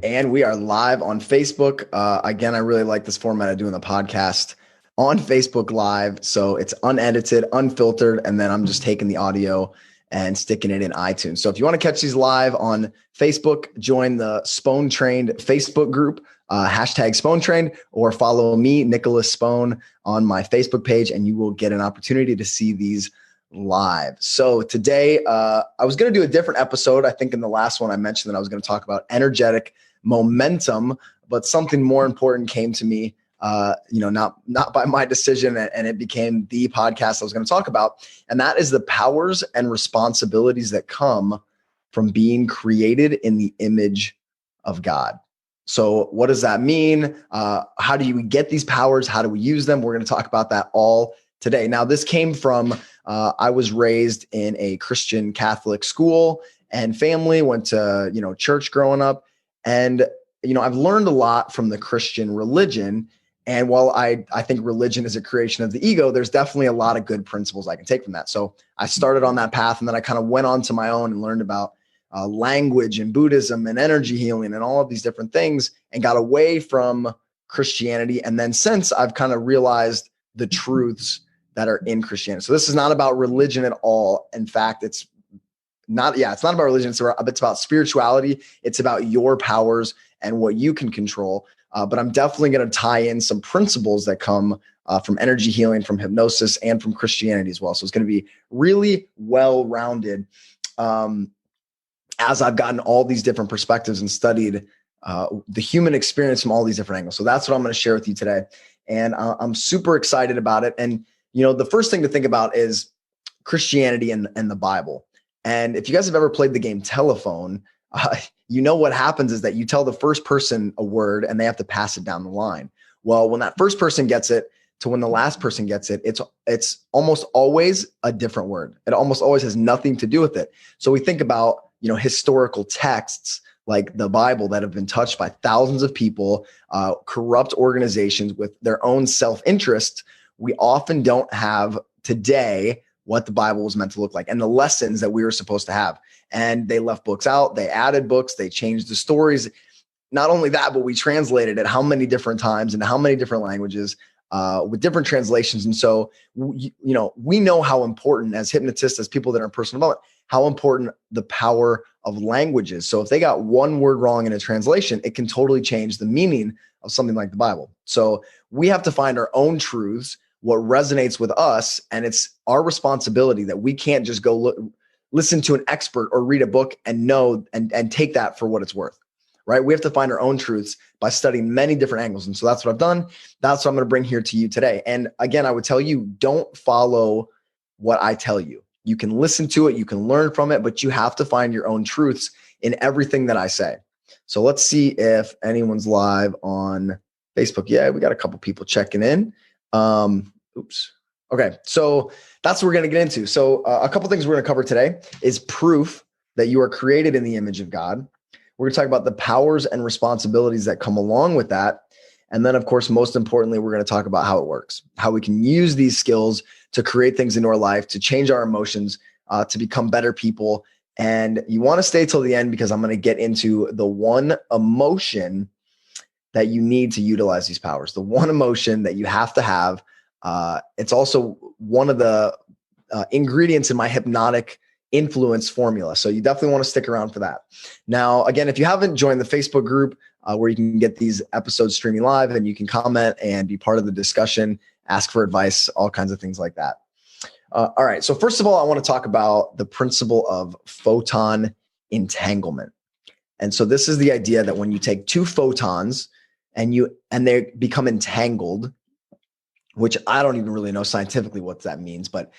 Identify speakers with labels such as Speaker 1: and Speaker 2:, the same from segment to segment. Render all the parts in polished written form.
Speaker 1: And we are live on Facebook. Again, I really like this format of doing the podcast on Facebook Live. So it's unedited, unfiltered, and then I'm just taking the audio and sticking it in iTunes. So if you want to catch these live on Facebook, join the Spone Trained Facebook group, hashtag Spone Trained, or follow me, Nicholas Spone, on my Facebook page, and you will get an opportunity to see these live. So today, I was going to do a different episode. I think in the last one I mentioned that I was going to talk about energetic momentum, but something more important came to me, not by my decision, and it became the podcast I was going to talk about. And that is the powers and responsibilities that come from being created in the image of God. So what does that mean? How do we get these powers? How do we use them? We're going to talk about that all today. Now, this came from, I was raised in a Christian Catholic school and family, went to, church growing up. And, I've learned a lot from the Christian religion. And while I think religion is a creation of the ego, there's definitely a lot of good principles I can take from that. So I started on that path, and then I kind of went on to my own and learned about language and Buddhism and energy healing and all of these different things, and got away from Christianity. And then since I've kind of realized the truths that are in Christianity. So this is not about religion at all. In fact, it's not about religion. It's about spirituality. It's about your powers and what you can control. But I'm definitely going to tie in some principles that come from energy healing, from hypnosis, and from Christianity as well. So it's going to be really well-rounded as I've gotten all these different perspectives and studied the human experience from all these different angles. So that's what I'm going to share with you today. And I'm super excited about it. And, the first thing to think about is Christianity and the Bible. And if you guys have ever played the game Telephone, what happens is that you tell the first person a word and they have to pass it down the line. Well, when that first person gets it to when the last person gets it, it's almost always a different word. It almost always has nothing to do with it. So we think about, historical texts like the Bible that have been touched by thousands of people, corrupt organizations with their own self-interest. We often don't have today what the Bible was meant to look like and the lessons that we were supposed to have. And they left books out, they added books, they changed the stories. Not only that, but we translated it how many different times into how many different languages with different translations. And so, we know how important, as hypnotists, as people that are in personal development, how important the power of language is. So if they got one word wrong in a translation, it can totally change the meaning of something like the Bible. So we have to find our own truths, what resonates with us, and it's our responsibility that we can't just go listen to an expert or read a book and know and take that for what it's worth, right? We have to find our own truths by studying many different angles. And so that's what I've done. That's what I'm going to bring here to you today. And again, I would tell you, don't follow what I tell you. You can listen to it, you can learn from it, but you have to find your own truths in everything that I say. So let's see if anyone's live on Facebook. Yeah, we got a couple people checking in. Okay. So that's what we're going to get into. So a couple things we're going to cover today is proof that you are created in the image of God. We're going to talk about the powers and responsibilities that come along with that. And then, of course, most importantly, we're going to talk about how it works, how we can use these skills to create things into our life, to change our emotions, to become better people. And you want to stay till the end because I'm going to get into the one emotion that you need to utilize these powers, the one emotion that you have to have. It's also one of the ingredients in my hypnotic influence formula. So you definitely want to stick around for that. Now, again, if you haven't joined the Facebook group where you can get these episodes streaming live and you can comment and be part of the discussion, ask for advice, all kinds of things like that. All right. So first of all, I want to talk about the principle of photon entanglement. And so this is the idea that when you take two photons and they become entangled, which I don't even really know scientifically what that means, but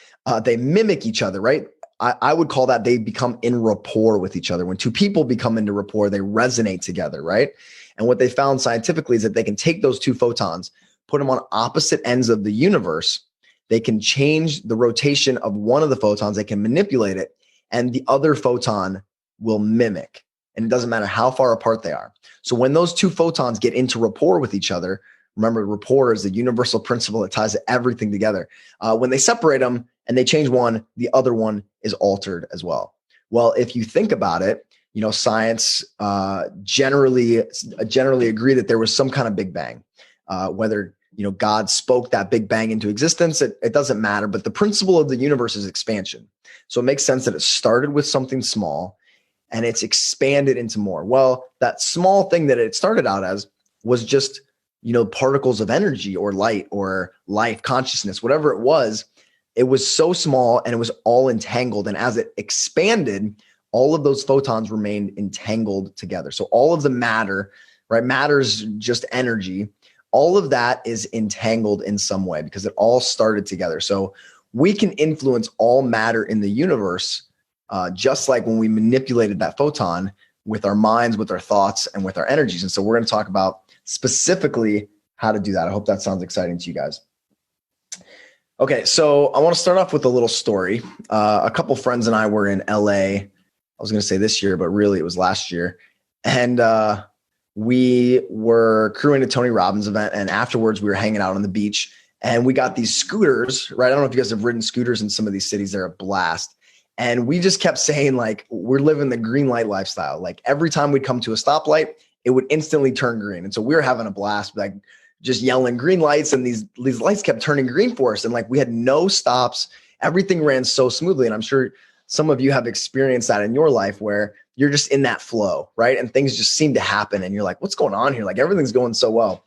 Speaker 1: they mimic each other, right? I would call that they become in rapport with each other. When two people become into rapport, they resonate together, right? And what they found scientifically is that they can take those two photons, put them on opposite ends of the universe. They can change the rotation of one of the photons. They can manipulate it, and the other photon will mimic. And it doesn't matter how far apart they are. So when those two photons get into rapport with each other, remember, rapport is the universal principle that ties everything together. When they separate them and they change one, the other one is altered as well. Well, if you think about it, science generally agree that there was some kind of Big Bang. Whether God spoke that Big Bang into existence, it doesn't matter. But the principle of the universe is expansion. So it makes sense that it started with something small and it's expanded into more. Well, that small thing that it started out as was just, particles of energy or light or life, consciousness, whatever it was. It was so small and it was all entangled. And as it expanded, all of those photons remained entangled together. So all of the matter, right? Matter's just energy. All of that is entangled in some way because it all started together. So we can influence all matter in the universe, just like when we manipulated that photon with our minds, with our thoughts, and with our energies. And so we're going to talk about specifically how to do that. I hope that sounds exciting to you guys. Okay, so I want to start off with a little story. A couple friends and I were in LA. I was going to say this year, but really it was last year. And we were crewing a Tony Robbins event. And afterwards we were hanging out on the beach and we got these scooters, right? I don't know if you guys have ridden scooters in some of these cities. They're a blast. And we just kept saying like, we're living the green light lifestyle. Like every time we'd come to a stoplight, it would instantly turn green. And so we were having a blast, like just yelling green lights, and these lights kept turning green for us. And like we had no stops. Everything ran so smoothly. And I'm sure some of you have experienced that in your life where you're just in that flow, right? And things just seem to happen. And you're like, what's going on here? Like everything's going so well.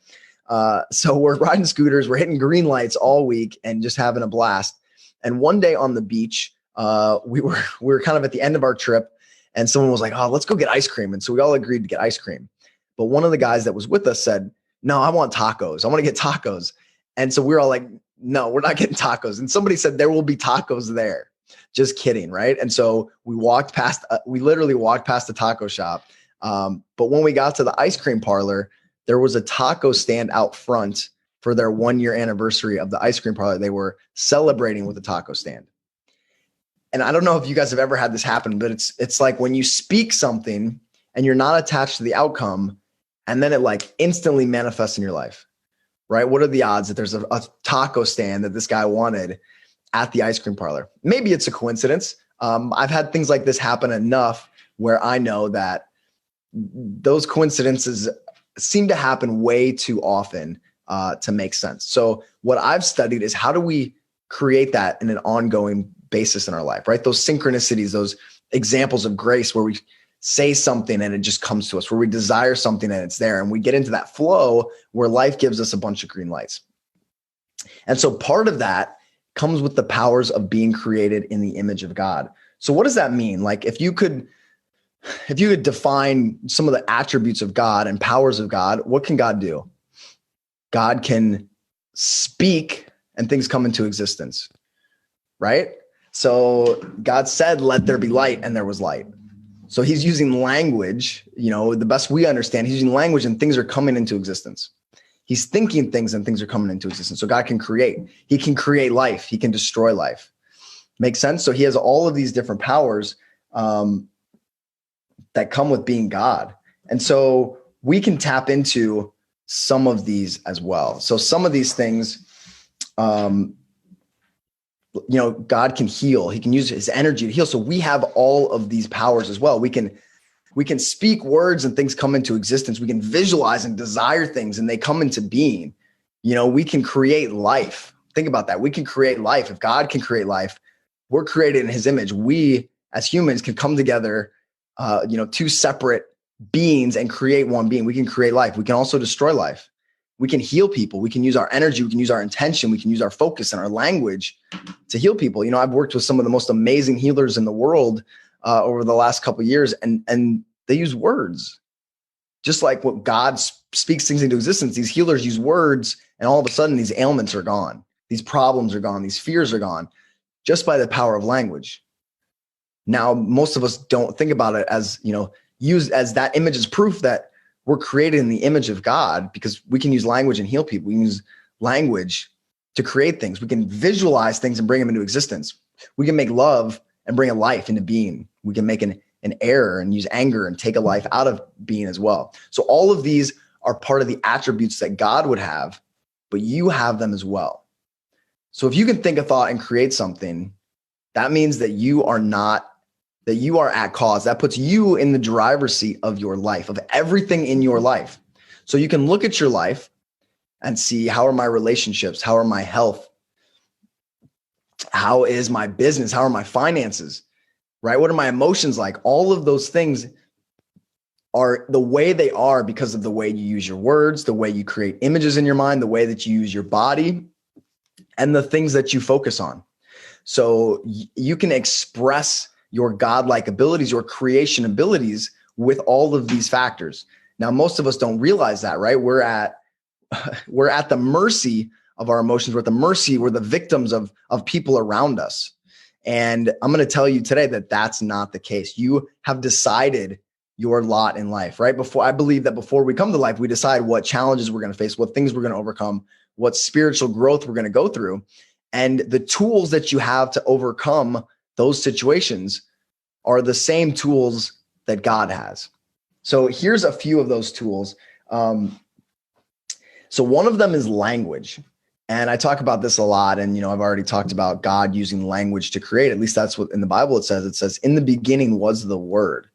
Speaker 1: So we're riding scooters, we're hitting green lights all week and just having a blast. And one day on the beach, we were kind of at the end of our trip and someone was like, oh, let's go get ice cream. And so we all agreed to get ice cream. But one of the guys that was with us said, no, I want tacos. I want to get tacos. And so we were all like, no, we're not getting tacos. And somebody said, there will be tacos there. Just kidding, right? And so we literally walked past the taco shop. But when we got to the ice cream parlor, there was a taco stand out front for their 1-year anniversary of the ice cream parlor. They were celebrating with a taco stand. And I don't know if you guys have ever had this happen, but it's like when you speak something and you're not attached to the outcome, and then it like instantly manifests in your life, right? What are the odds that there's a taco stand that this guy wanted at the ice cream parlor? Maybe it's a coincidence. I've had things like this happen enough where I know that those coincidences seem to happen way too often to make sense. So what I've studied is how do we create that in an ongoing basis in our life, right? Those synchronicities, those examples of grace where we say something and it just comes to us, where we desire something and it's there. And we get into that flow where life gives us a bunch of green lights. And so part of that comes with the powers of being created in the image of God. So what does that mean? Like if you could define some of the attributes of God and powers of God, what can God do? God can speak and things come into existence, right? So God said, let there be light, and there was light. So he's using language, the best we understand, he's using language and things are coming into existence. He's thinking things and things are coming into existence. So God can create. He can create life. He can destroy life. Makes sense? So he has all of these different powers that come with being God. And so we can tap into some of these as well. So some of these things, God can heal. He can use his energy to heal. So we have all of these powers as well. We can speak words and things come into existence. We can visualize and desire things and they come into being. We can create life. Think about that. We can create life. If God can create life, we're created in his image. We as humans can come together, two separate beings and create one being. We can create life. We can also destroy life. We can heal people. We can use our energy. We can use our intention. We can use our focus and our language to heal people. I've worked with some of the most amazing healers in the world over the last couple of years, and they use words. Just like what God speaks things into existence, these healers use words, and all of a sudden these ailments are gone. These problems are gone. These fears are gone just by the power of language. Now, most of us don't think about it as, use as that image as proof that we're created in the image of God, because we can use language and heal people. We can use language to create things. We can visualize things and bring them into existence. We can make love and bring a life into being. We can make an error and use anger and take a life out of being as well. So all of these are part of the attributes that God would have, but you have them as well. So if you can think a thought and create something, that means that you are not that you are at cause. That puts you in the driver's seat of your life, of everything in your life. So you can look at your life and see, how are my relationships? How are my health? How is my business? How are my finances? Right? What are my emotions like? All of those things are the way they are because of the way you use your words, the way you create images in your mind, the way that you use your body, and the things that you focus on. So you can express your godlike abilities, your creation abilities with all of these factors. Now, most of us don't realize that, right? We're at the mercy of our emotions. We're the victims of people around us. And I'm going to tell you today that that's not the case. You have decided your lot in life, right? I believe that before we come to life, we decide what challenges we're going to face, what things we're going to overcome, what spiritual growth we're going to go through. And the tools that you have to overcome those situations are the same tools that God has. So here's a few of those tools. So one of them is language. And I talk about this a lot. And, I've already talked about God using language to create. At least that's what in the Bible it says. It says, in the beginning was the Word,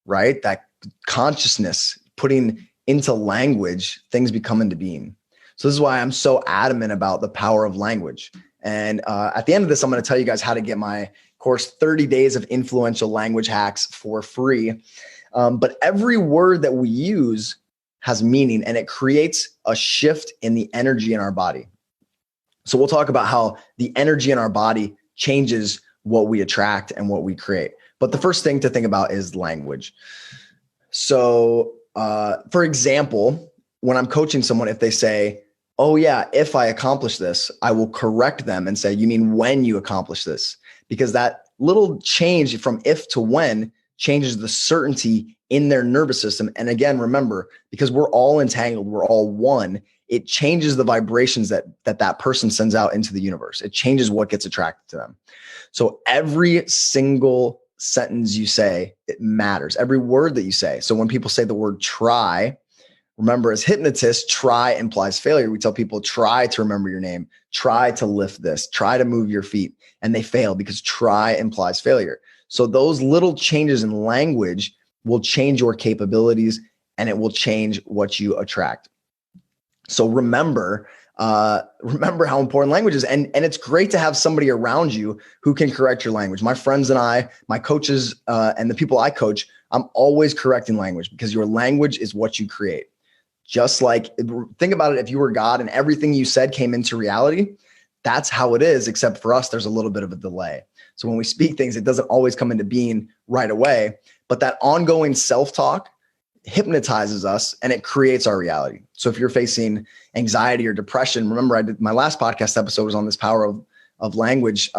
Speaker 1: right? That consciousness, putting into language, things become into being. So this is why I'm so adamant about the power of language. And at the end of this, I'm going to tell you guys how to get my course, 30 Days of Influential Language Hacks, for free. But every word that we use has meaning, and it creates a shift in the energy in our body. So we'll talk about how the energy in our body changes what we attract and what we create. But the first thing to think about is language. So for example, when I'm coaching someone, if they say, oh yeah, if I accomplish this, I will correct them and say, you mean when you accomplish this? Because that little change from if to when changes the certainty in their nervous system. And again, remember, because we're all entangled, we're all one, it changes the vibrations that person sends out into the universe. It changes what gets attracted to them. So every single sentence you say, it matters. Every word that you say. So when people say the word try, remember, as hypnotists, try implies failure. We tell people, try to remember your name, try to lift this, try to move your feet, and they fail because try implies failure. So those little changes in language will change your capabilities, and it will change what you attract. So remember how important language is. And it's great to have somebody around you who can correct your language. My friends and I, my coaches, and the people I coach, I'm always correcting language, because your language is what you create. Just like, think about it, if you were God and everything you said came into reality, that's how it is, except for us, there's a little bit of a delay. So when we speak things, it doesn't always come into being right away, but that ongoing self-talk hypnotizes us and it creates our reality. So if you're facing anxiety or depression, remember I did my last podcast episode was on this power of language,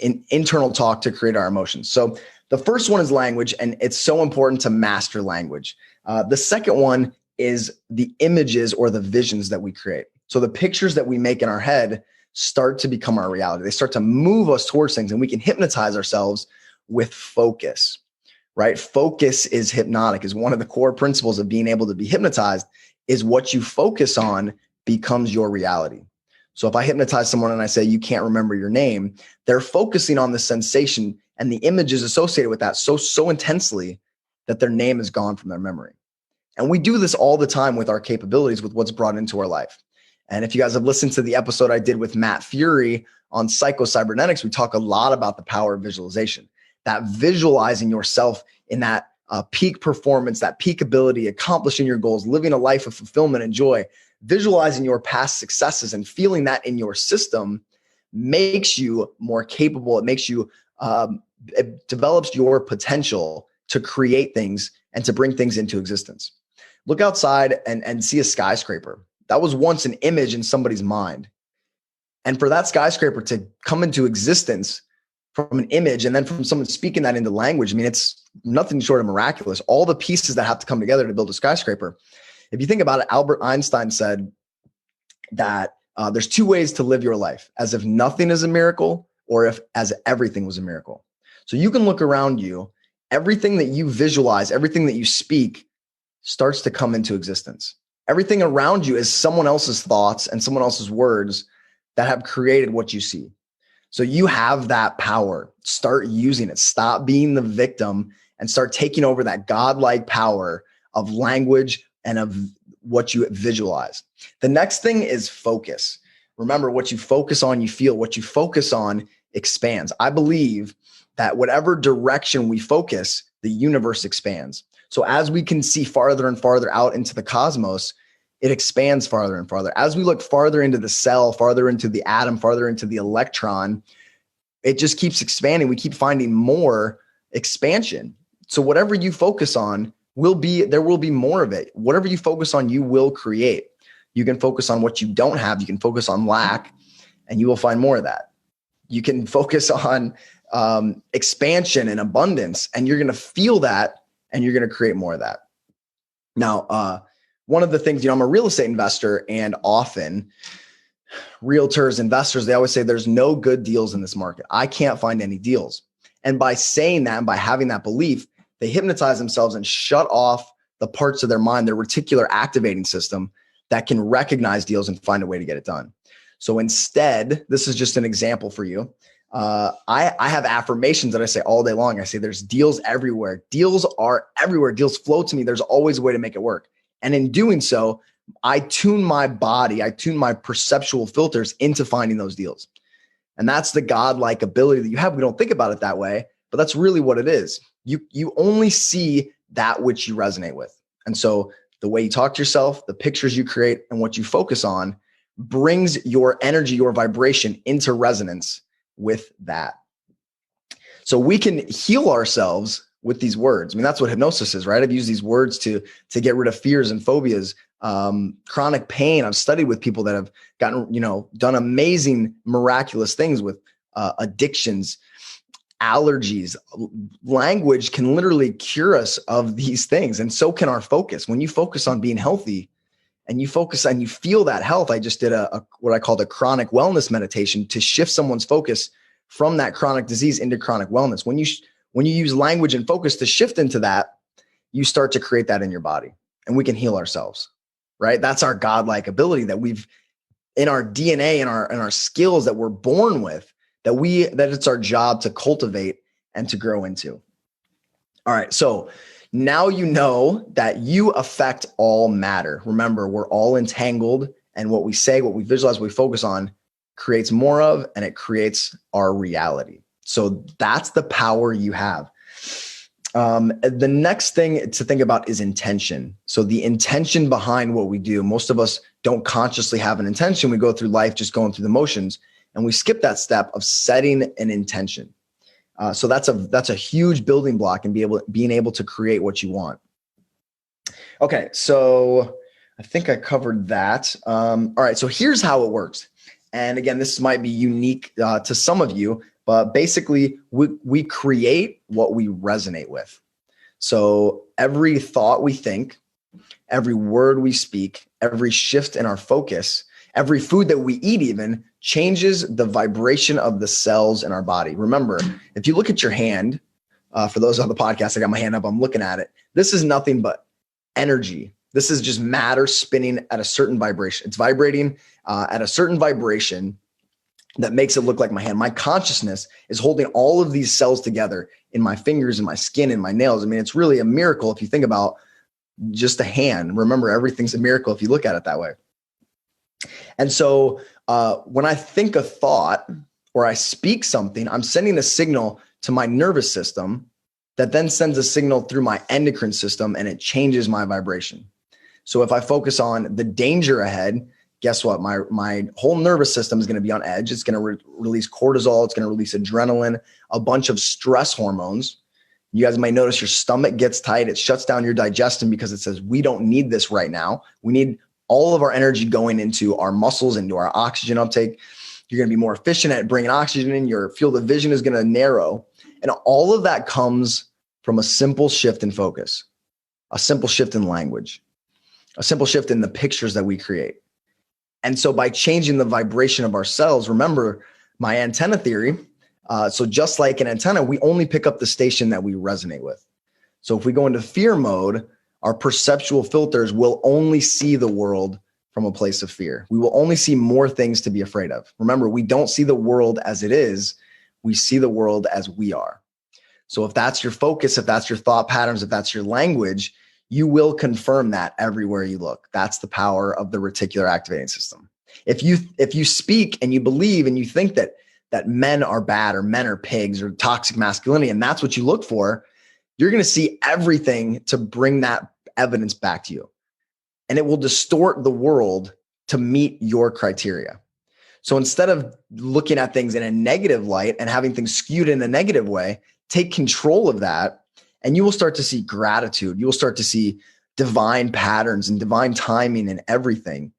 Speaker 1: in internal talk to create our emotions. So the first one is language, and it's so important to master language. The second one is the images or the visions that we create. So the pictures that we make in our head start to become our reality. They start to move us towards things, and we can hypnotize ourselves with focus, right? Focus is hypnotic, is one of the core principles of being able to be hypnotized, is what you focus on becomes your reality. So if I hypnotize someone and I say, you can't remember your name, they're focusing on the sensation and the images associated with that so intensely that their name is gone from their memory. And we do this all the time with our capabilities, with what's brought into our life. And if you guys have listened to the episode I did with Matt Fury on psycho-cybernetics, we talk a lot about the power of visualization, that visualizing yourself in that peak performance, that peak ability, accomplishing your goals, living a life of fulfillment and joy, visualizing your past successes and feeling that in your system makes you more capable. It makes you, it develops your potential to create things and to bring things into existence. Look outside and see a skyscraper. That was once an image in somebody's mind. And for that skyscraper to come into existence from an image and then from someone speaking that into language, I mean, it's nothing short of miraculous. All the pieces that have to come together to build a skyscraper. If you think about it, Albert Einstein said that there's two ways to live your life: as if nothing is a miracle, or as everything was a miracle. So you can look around you, everything that you visualize, everything that you speak starts to come into existence. Everything around you is someone else's thoughts and someone else's words that have created what you see. So you have that power. Start using it. Stop being the victim and start taking over that godlike power of language and of what you visualize. The next thing is focus. Remember, what you focus on, you feel. What you focus on expands. I believe that whatever direction we focus, the universe expands. So as we can see farther and farther out into the cosmos, it expands farther and farther. As we look farther into the cell, farther into the atom, farther into the electron, it just keeps expanding. We keep finding more expansion. So whatever you focus on there will be more of it. Whatever you focus on, you will create. You can focus on what you don't have. You can focus on lack, and you will find more of that. You can focus on expansion and abundance, and you're going to feel that, and you're going to create more of that. Now, one of the things, I'm a real estate investor, and often realtors, investors, they always say there's no good deals in this market. I can't find any deals. And by saying that and by having that belief, they hypnotize themselves and shut off the parts of their mind, their reticular activating system that can recognize deals and find a way to get it done. So instead, this is just an example for you. I have affirmations that I say all day long. I say there's deals everywhere. Deals are everywhere. Deals flow to me. There's always a way to make it work. And in doing so, I tune my body, I tune my perceptual filters into finding those deals. And that's the godlike ability that you have. We don't think about it that way, but that's really what it is. You only see that which you resonate with. And so the way you talk to yourself, the pictures you create, and what you focus on brings your energy, your vibration into resonance with that. So we can heal ourselves with these words. I mean, that's what hypnosis is, right? I've used these words to get rid of fears and phobias, chronic pain. I've studied with people that have gotten, done amazing, miraculous things with addictions, allergies. Language can literally cure us of these things. And so can our focus. When you focus on being healthy and you focus and you feel that health, I just did what I called a chronic wellness meditation to shift someone's focus from that chronic disease into chronic wellness. When you use language and focus to shift into that, you start to create that in your body, and we can heal ourselves, right? That's our godlike ability that we've in our DNA and our skills that we're born with, that it's our job to cultivate and to grow into. All right. So now you know that you affect all matter. Remember, we're all entangled, and what we say, what we visualize, what we focus on creates more of, and it creates our reality. So that's the power you have. The next thing to think about is intention. So the intention behind what we do. Most of us don't consciously have an intention. We go through life just going through the motions, and we skip that step of setting an intention. So that's a huge building block in being able to create what you want. Okay, so I think I covered that. All right, so here's how it works. And again, this might be unique to some of you, but basically we create what we resonate with. So every thought we think, every word we speak, every shift in our focus, every food that we eat even changes the vibration of the cells in our body. Remember, if you look at your hand, for those on the podcast, I got my hand up, I'm looking at it. This is nothing but energy. This is just matter spinning at a certain vibration. It's vibrating at a certain vibration that makes it look like my hand. My consciousness is holding all of these cells together in my fingers and my skin and my nails. I mean, it's really a miracle if you think about just a hand. Remember, everything's a miracle if you look at it that way. And so when I think a thought or I speak something, I'm sending a signal to my nervous system that then sends a signal through my endocrine system, and it changes my vibration. So if I focus on the danger ahead, guess what? My whole nervous system is going to be on edge. It's going to release cortisol. It's going to release adrenaline, a bunch of stress hormones. You guys might notice your stomach gets tight. It shuts down your digestion because it says, we don't need this right now. We need all of our energy going into our muscles, into our oxygen uptake. You're going to be more efficient at bringing oxygen in. Your field of vision is going to narrow. And all of that comes from a simple shift in focus, a simple shift in language, a simple shift in the pictures that we create. And so by changing the vibration of our cells, remember my antenna theory. So just like an antenna, we only pick up the station that we resonate with. So if we go into fear mode, our perceptual filters will only see the world from a place of fear. We will only see more things to be afraid of. Remember, we don't see the world as it is. We see the world as we are. So if that's your focus, if that's your thought patterns, if that's your language, you will confirm that everywhere you look. That's the power of the reticular activating system. If you speak and you believe and you think that men are bad or men are pigs or toxic masculinity, and that's what you look for, you're going to see everything to bring that evidence back to you. And it will distort the world to meet your criteria. So instead of looking at things in a negative light and having things skewed in a negative way, take control of that, and you will start to see gratitude. You will start to see divine patterns and divine timing in everything.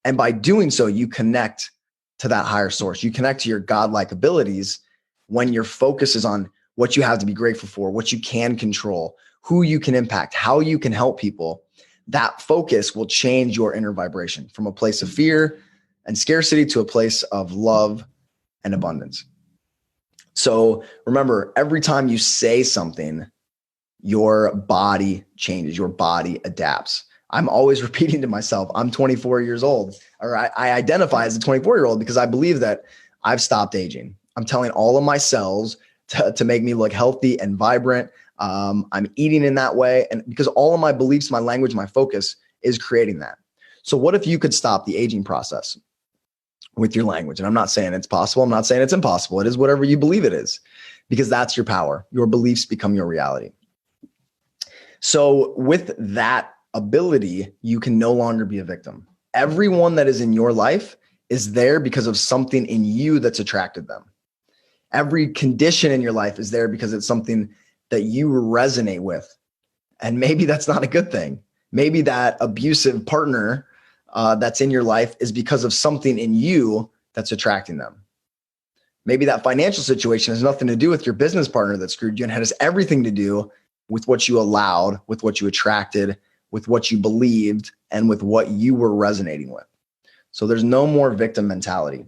Speaker 1: And by doing so, you connect to that higher source. You connect to your godlike abilities when your focus is on what you have to be grateful for, what you can control, who you can impact, how you can help people. That focus will change your inner vibration from a place of fear and scarcity to a place of love and abundance. So remember, every time you say something, your body changes, your body adapts. I'm always repeating to myself, I'm 24 years old, or I identify as a 24-year-old because I believe that I've stopped aging. I'm telling all of my cells to make me look healthy and vibrant. I'm eating in that way. And because all of my beliefs, my language, my focus is creating that. So what if you could stop the aging process with your language? And I'm not saying it's possible. I'm not saying it's impossible. It is whatever you believe it is, because that's your power. Your beliefs become your reality. So with that ability, you can no longer be a victim. Everyone that is in your life is there because of something in you that's attracted them. Every condition in your life is there because it's something that you resonate with. And maybe that's not a good thing. Maybe that abusive partner that's in your life is because of something in you that's attracting them. Maybe that financial situation has nothing to do with your business partner that screwed you and has everything to do with what you allowed, with what you attracted, with what you believed, and with what you were resonating with. So there's no more victim mentality.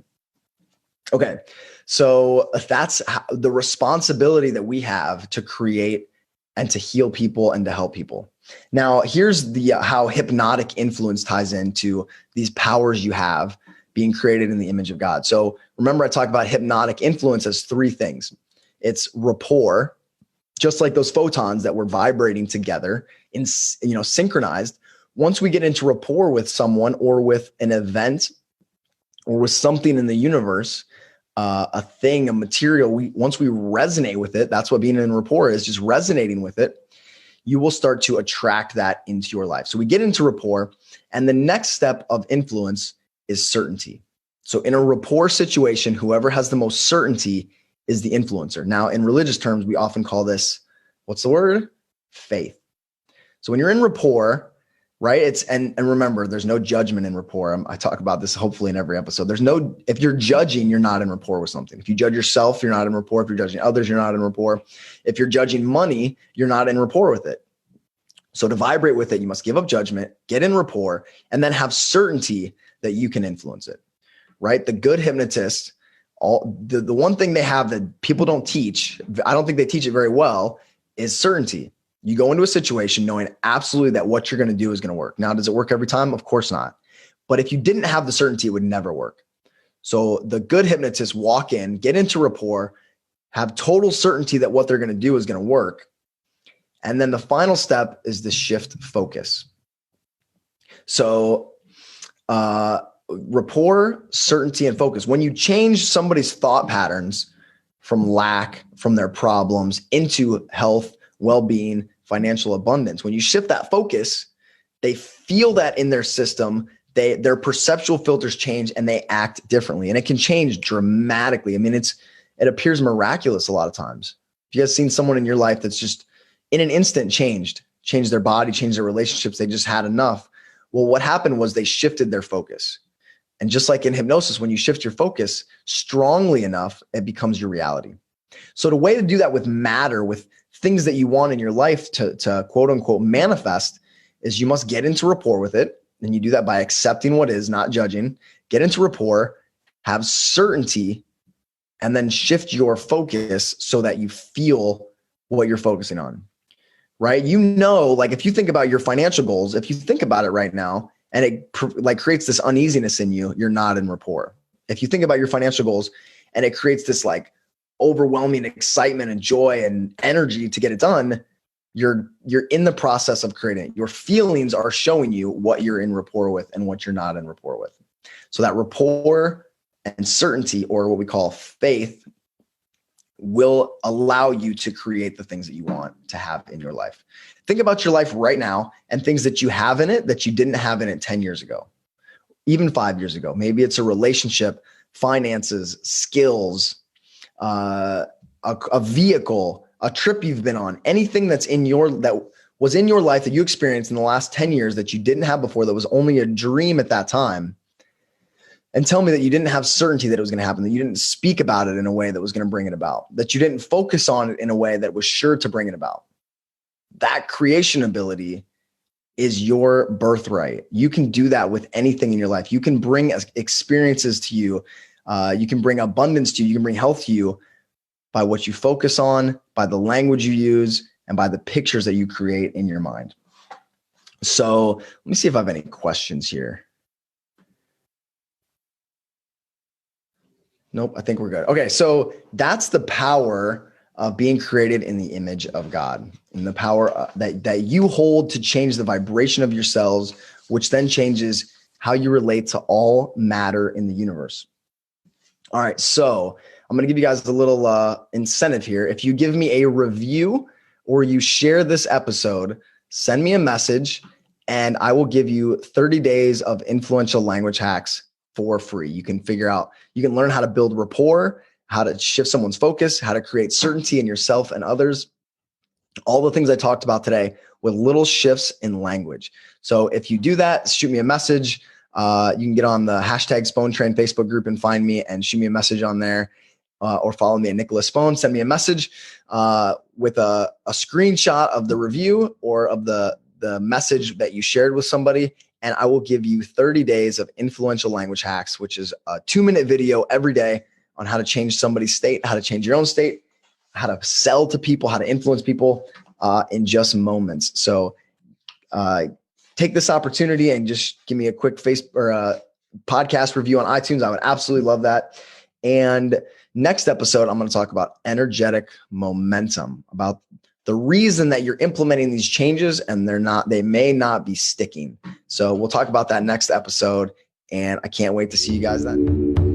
Speaker 1: Okay, so that's the responsibility that we have to create and to heal people and to help people. Now, here's the how hypnotic influence ties into these powers you have being created in the image of God. So remember, I talked about hypnotic influence as three things. It's rapport, just like those photons that were vibrating together in, synchronized. Once we get into rapport with someone or with an event or with something in the universe, a thing, a material, once we resonate with it, that's what being in rapport is, just resonating with it, you will start to attract that into your life. So we get into rapport, and the next step of influence is certainty. So in a rapport situation, whoever has the most certainty is the influencer. Now, in religious terms, we often call this, what's the word? Faith. So when you're in rapport, right? And remember, there's no judgment in rapport. I talk about this hopefully in every episode. If you're judging, you're not in rapport with something. If you judge yourself, you're not in rapport. If you're judging others, you're not in rapport. If you're judging money, you're not in rapport with it. So to vibrate with it, you must give up judgment, get in rapport, and then have certainty that you can influence it, right? The good hypnotist, the one thing they have that people don't teach, I don't think they teach it very well, is certainty. You go into a situation knowing absolutely that what you're going to do is going to work. Now, does it work every time? Of course not. But if you didn't have the certainty, it would never work. So the good hypnotists walk in, get into rapport, have total certainty that what they're going to do is going to work. And then the final step is the shift focus. So rapport, certainty, and focus. When you change somebody's thought patterns from lack, from their problems, into health, well-being, financial abundance, when you shift that focus, they feel that in their system, their perceptual filters change and they act differently. And it can change dramatically. I mean, it appears miraculous a lot of times. If you guys seen someone in your life that's just in an instant changed their body, changed their relationships, they just had enough. Well, what happened was they shifted their focus. And just like in hypnosis, when you shift your focus strongly enough, it becomes your reality. So the way to do that with matter, with things that you want in your life to quote unquote manifest, is you must get into rapport with it. And you do that by accepting what is, not judging, get into rapport, have certainty, and then shift your focus so that you feel what you're focusing on, right? Like if you think about your financial goals, if you think about it right now, and it creates this uneasiness in you, you're not in rapport. If you think about your financial goals and it creates this like overwhelming excitement and joy and energy to get it done, you're in the process of creating it. Your feelings are showing you what you're in rapport with and what you're not in rapport with. So that rapport and certainty, or what we call faith, will allow you to create the things that you want to have in your life. Think about your life right now and things that you have in it that you didn't have in it 10 years ago, even 5 years ago. Maybe it's a relationship, finances, skills, a vehicle, a trip you've been on, anything that was in your life that you experienced in the last 10 years that you didn't have before, that was only a dream at that time. And tell me that you didn't have certainty that it was going to happen, that you didn't speak about it in a way that was going to bring it about, that you didn't focus on it in a way that was sure to bring it about. That creation ability is your birthright. You can do that with anything in your life. You can bring experiences to you. You can bring abundance to you. You can bring health to you by what you focus on, by the language you use, and by the pictures that you create in your mind. So let me see if I have any questions here. Nope, I think we're good. Okay, so that's the power of being created in the image of God, and the power that you hold to change the vibration of yourselves, which then changes how you relate to all matter in the universe. All right, so I'm going to give you guys a little incentive here. If you give me a review or you share this episode, send me a message and I will give you 30 days of influential language hacks for free. You can learn how to build rapport, how to shift someone's focus, how to create certainty in yourself and others. All the things I talked about today with little shifts in language. So if you do that, shoot me a message. You can get on the hashtag SponeTrain Facebook group and find me and shoot me a message on there, or follow me at Nicholas Spone. Send me a message with a screenshot of the review or of the message that you shared with somebody. And I will give you 30 days of influential language hacks, which is a 2-minute video every day on how to change somebody's state, how to change your own state, how to sell to people, how to influence people in just moments. So take this opportunity and just give me a quick podcast review on iTunes. I would absolutely love that. And next episode, I'm going to talk about energetic momentum, about the reason that you're implementing these changes and they may not be sticking. So we'll talk about that next episode, and I can't wait to see you guys then.